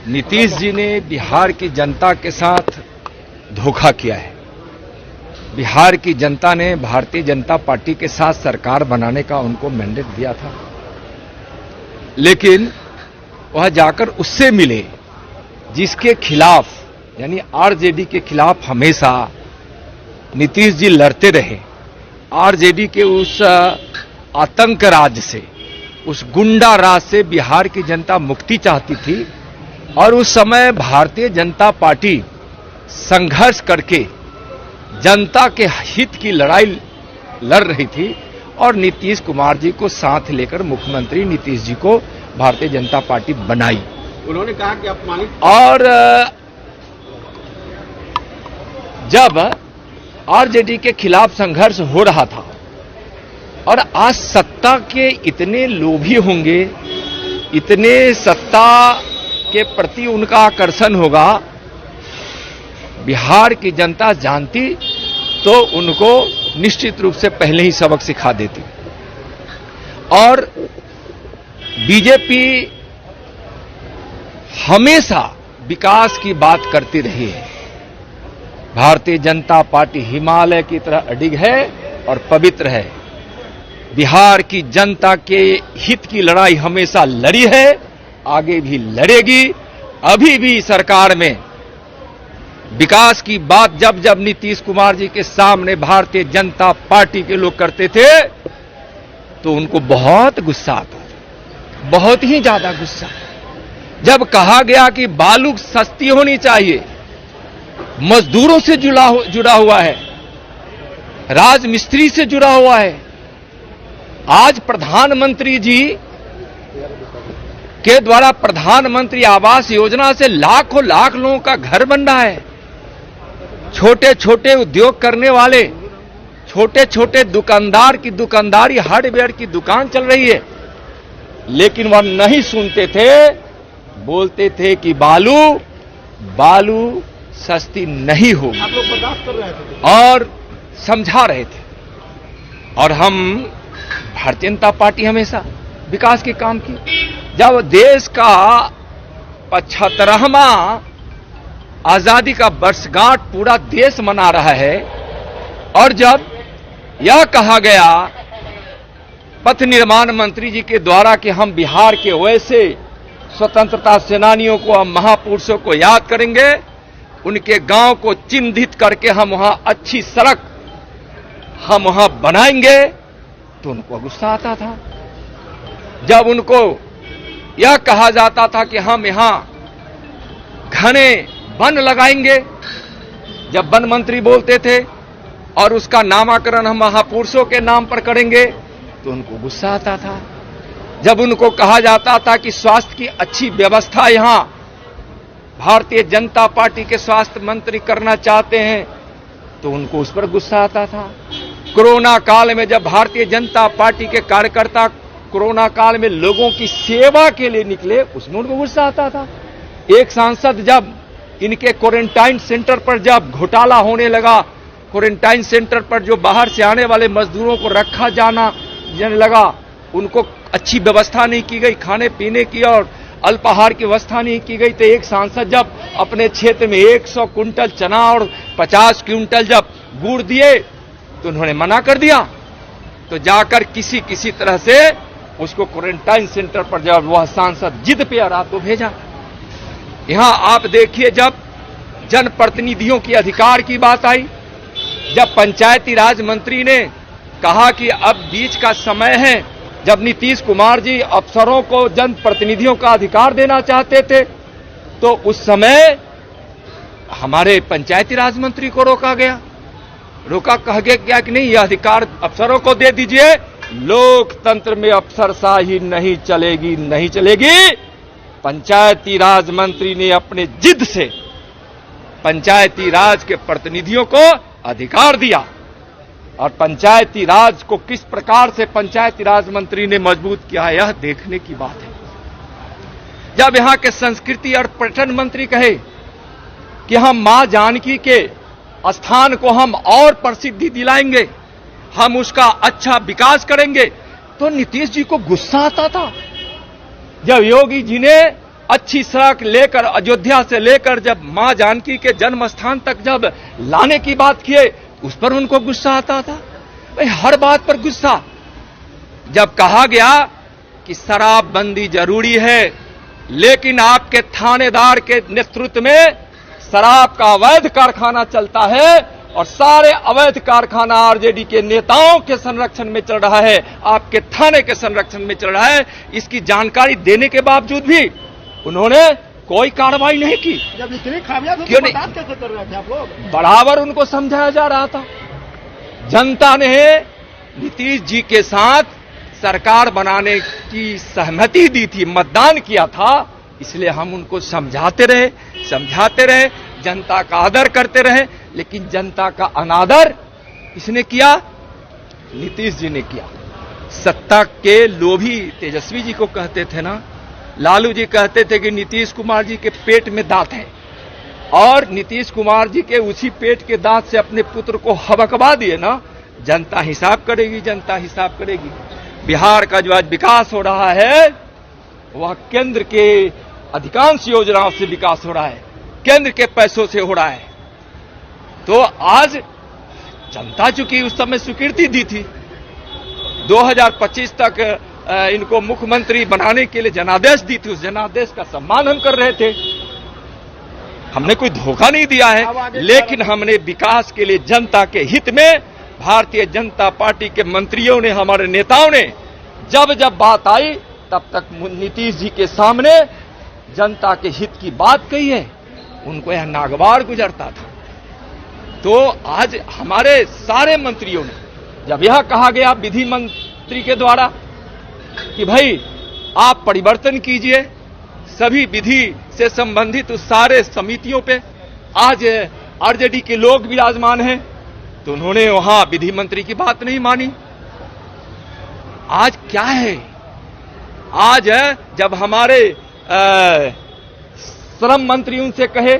नीतीश जी ने बिहार की जनता के साथ धोखा किया है। बिहार की जनता ने भारतीय जनता पार्टी के साथ सरकार बनाने का उनको मैंडेट दिया था, लेकिन वह जाकर उससे मिले जिसके खिलाफ, यानी आरजेडी के खिलाफ हमेशा नीतीश जी लड़ते रहे। आरजेडी के उस आतंक राज से, उस गुंडा राज से बिहार की जनता मुक्ति चाहती थी और उस समय भारतीय जनता पार्टी संघर्ष करके जनता के हित की लड़ाई लड़ रही थी और नीतीश कुमार जी को साथ लेकर मुख्यमंत्री नीतीश जी को भारतीय जनता पार्टी बनाई। उन्होंने कहा कि अपमानित, और जब आरजेडी के खिलाफ संघर्ष हो रहा था और आज सत्ता के इतने लोभी होंगे, इतने सत्ता के प्रति उनका आकर्षण होगा, बिहार की जनता जानती तो उनको निश्चित रूप से पहले ही सबक सिखा देती। और बीजेपी हमेशा विकास की बात करती रही है। भारतीय जनता पार्टी हिमालय की तरह अडिग है और पवित्र है। बिहार की जनता के हित की लड़ाई हमेशा लड़ी है, आगे भी लड़ेगी। अभी भी सरकार में विकास की बात जब जब नीतीश कुमार जी के सामने भारतीय जनता पार्टी के लोग करते थे तो उनको बहुत गुस्सा आता था, बहुत ही ज्यादा गुस्सा। जब कहा गया कि बालू सस्ती होनी चाहिए, मजदूरों से जुड़ा हुआ है, राजमिस्त्री से जुड़ा हुआ है। आज प्रधानमंत्री जी के द्वारा प्रधानमंत्री आवास योजना से लाखों लाख लोगों का घर बन रहा है। छोटे छोटे उद्योग करने वाले, छोटे छोटे दुकानदार की दुकानदारी, हार्डवेयर की दुकान चल रही है, लेकिन वह नहीं सुनते थे। बोलते थे कि बालू सस्ती नहीं होगी। आप लोग बर्दाश्त कर रहे थे और समझा रहे थे। और हम भारतीय जनता पार्टी हमेशा विकास के काम की। जब देश का 75वां आजादी का वर्षगांठ पूरा देश मना रहा है और जब यह कहा गया पथ निर्माण मंत्री जी के द्वारा कि हम बिहार के वैसे स्वतंत्रता सेनानियों को, हम महापुरुषों को याद करेंगे, उनके गांव को चिन्हित करके हम वहां अच्छी सड़क हम वहां बनाएंगे, तो उनको गुस्सा आता था। जब उनको यह कहा जाता था कि हम यहां घने वन लगाएंगे, जब वन मंत्री बोलते थे, और उसका नामकरण हम महापुरुषों के नाम पर करेंगे, तो उनको गुस्सा आता था। जब उनको कहा जाता था कि स्वास्थ्य की अच्छी व्यवस्था यहां भारतीय जनता पार्टी के स्वास्थ्य मंत्री करना चाहते हैं, तो उनको उस पर गुस्सा आता था। कोरोना काल में जब भारतीय जनता पार्टी के कार्यकर्ता कोरोना काल में लोगों की सेवा के लिए निकले, उसमें उनको गुस्सा आता था। एक सांसद जब इनके क्वारंटाइन सेंटर पर जब घोटाला होने लगा, क्वारंटाइन सेंटर पर जो बाहर से आने वाले मजदूरों को रखा जाने लगा, उनको अच्छी व्यवस्था नहीं की गई, खाने पीने की और अल्पाहार की व्यवस्था नहीं की गई, तो एक सांसद जब अपने क्षेत्र में 100 क्विंटल चना और 50 क्विंटल जब गुड़ दिए तो उन्होंने मना कर दिया। तो जाकर किसी तरह से उसको क्वारंटाइन सेंटर पर जब वह सांसद जिद पे आ तो भेजा। यहां आप देखिए, जब जनप्रतिनिधियों की अधिकार की बात आई, जब पंचायती राज मंत्री ने कहा कि अब बीच का समय है, जब नीतीश कुमार जी अफसरों को जनप्रतिनिधियों का अधिकार देना चाहते थे, तो उस समय हमारे पंचायती राज मंत्री को रोका गया। कहा गया कि नहीं, यह अधिकार अफसरों को दे दीजिए। लोकतंत्र में अफसरशाही नहीं चलेगी, नहीं चलेगी। पंचायती राज मंत्री ने अपने जिद से पंचायती राज के प्रतिनिधियों को अधिकार दिया। और पंचायती राज को किस प्रकार से पंचायती राज मंत्री ने मजबूत किया, यह देखने की बात है। जब यहां के संस्कृति और पर्यटन मंत्री कहे कि हम मां जानकी के स्थान को हम और प्रसिद्धि दिलाएंगे, हम उसका अच्छा विकास करेंगे, तो नीतीश जी को गुस्सा आता था। जब योगी जी ने अच्छी सड़क लेकर अयोध्या से लेकर जब मां जानकी के जन्म स्थान तक जब लाने की बात किए, उस पर उनको गुस्सा आता था। भाई हर बात पर गुस्सा। जब कहा गया कि शराबबंदी जरूरी है, लेकिन आपके थानेदार के नेतृत्व में शराब का अवैध कारखाना चलता है और सारे अवैध कारखाना आरजेडी के नेताओं के संरक्षण में चल रहा है, आपके थाने के संरक्षण में चल रहा है, इसकी जानकारी देने के बावजूद भी उन्होंने कोई कार्रवाई नहीं की। जब इतनी खामियां थी क्यों तो नहीं? बर्दाश्त कैसे कर रहे थे आप लोग? बराबर उनको समझाया जा रहा था। जनता ने नीतीश जी के साथ सरकार बनाने की सहमति दी थी, मतदान किया था, इसलिए हम उनको समझाते रहे, जनता का आदर करते रहे। लेकिन जनता का अनादर किसने किया? नीतीश जी ने किया। सत्ता के लोभी तेजस्वी जी को कहते थे ना, लालू जी कहते थे कि नीतीश कुमार जी के पेट में दांत है, और नीतीश कुमार जी के उसी पेट के दांत से अपने पुत्र को हबकवा दिए ना। जनता हिसाब करेगी, जनता हिसाब करेगी। बिहार का जो आज विकास हो रहा है, वह केंद्र के अधिकांश योजनाओं से विकास हो रहा है, केंद्र के पैसों से हो रहा है। तो आज जनता चूंकि उस समय स्वीकृति दी थी, 2025 तक इनको मुख्यमंत्री बनाने के लिए जनादेश दी थी, उस जनादेश का सम्मान हम कर रहे थे। हमने कोई धोखा नहीं दिया है, लेकिन हमने विकास के लिए जनता के हित में भारतीय जनता पार्टी के मंत्रियों ने, हमारे नेताओं ने जब जब बात आई तब तक नीतीश जी के सामने जनता के हित की बात कही है। उनको यह नागवार गुजरता था। तो आज हमारे सारे मंत्रियों ने, जब यह कहा गया विधि मंत्री के द्वारा कि भाई आप परिवर्तन कीजिए सभी विधि से संबंधित उस सारे समितियों पे, आज आरजेडी के लोग विराजमान हैं, तो उन्होंने वहां विधि मंत्री की बात नहीं मानी। आज क्या है? आज जब हमारे श्रम मंत्री उनसे कहे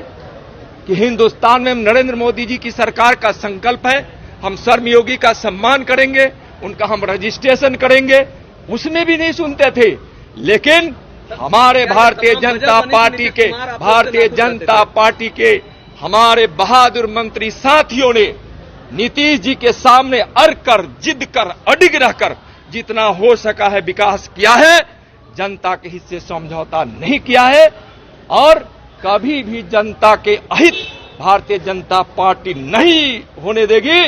कि हिंदुस्तान में नरेंद्र मोदी जी की सरकार का संकल्प है, हम श्रमयोगी का सम्मान करेंगे, उनका हम रजिस्ट्रेशन करेंगे, उसमें भी नहीं सुनते थे। लेकिन हमारे भारतीय जनता पार्टी के हमारे बहादुर मंत्री साथियों ने नीतीश जी के सामने अड़ कर, जिद कर, अडिग रहकर जितना हो सका है विकास किया है। जनता के हित से समझौता नहीं किया है और कभी भी जनता के अहित भारतीय जनता पार्टी नहीं होने देगी।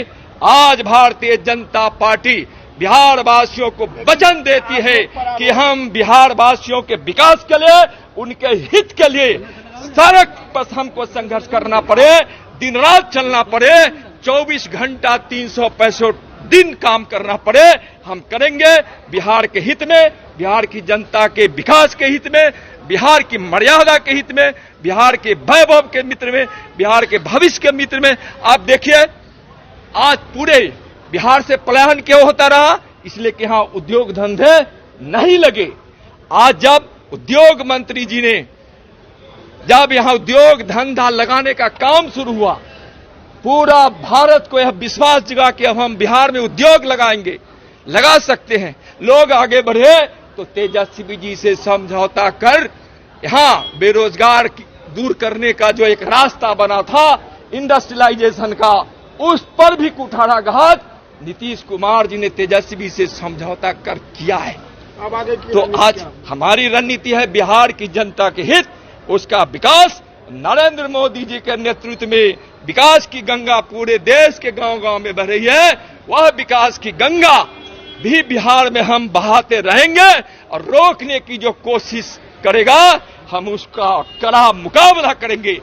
आज भारतीय जनता पार्टी बिहार वासियों को वचन देती है कि हम बिहार वासियों के विकास के लिए, उनके हित के लिए सड़क पर हमको संघर्ष करना पड़े, दिन रात चलना पड़े, 24 घंटा 365 दिन काम करना पड़े, हम करेंगे। बिहार के हित में, बिहार की जनता के विकास के हित में, बिहार की मर्यादा के हित में, बिहार के वैभव के मित्र में, बिहार के भविष्य के मित्र में। आप देखिए आज पूरे बिहार से पलायन क्यों होता रहा? इसलिए कि यहां उद्योग धंधे नहीं लगे। आज जब उद्योग मंत्री जी ने जब यहां उद्योग धंधा लगाने का काम शुरू हुआ, पूरा भारत को यह विश्वास जगा कि अब हम बिहार में उद्योग लगाएंगे, लगा सकते हैं, लोग आगे बढ़े, तो तेजस्वी जी से समझौता कर यहां बेरोजगार दूर करने का जो एक रास्ता बना था इंडस्ट्रियलाइजेशन का, उस पर भी कुठाराघात नीतीश कुमार जी ने तेजस्वी से समझौता कर किया है। अब आगे तो आज हमारी रणनीति है बिहार की जनता के हित, उसका विकास। नरेंद्र मोदी जी के नेतृत्व में विकास की गंगा पूरे देश के गांव-गांव में बह रही है। वह विकास की गंगा भी बिहार में हम बहाते रहेंगे और रोकने की जो कोशिश करेगा हम उसका कड़ा मुकाबला करेंगे,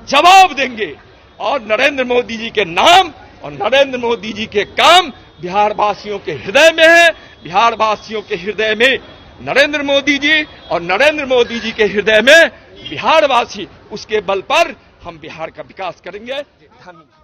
जवाब देंगे। और नरेंद्र मोदी जी के नाम और नरेंद्र मोदी जी के काम बिहार वासियों के हृदय में है। बिहार वासियों के हृदय में नरेंद्र मोदी जी और नरेंद्र मोदी जी के हृदय में बिहार वासी, उसके बल पर हम बिहार का विकास करेंगे। धन्यवाद।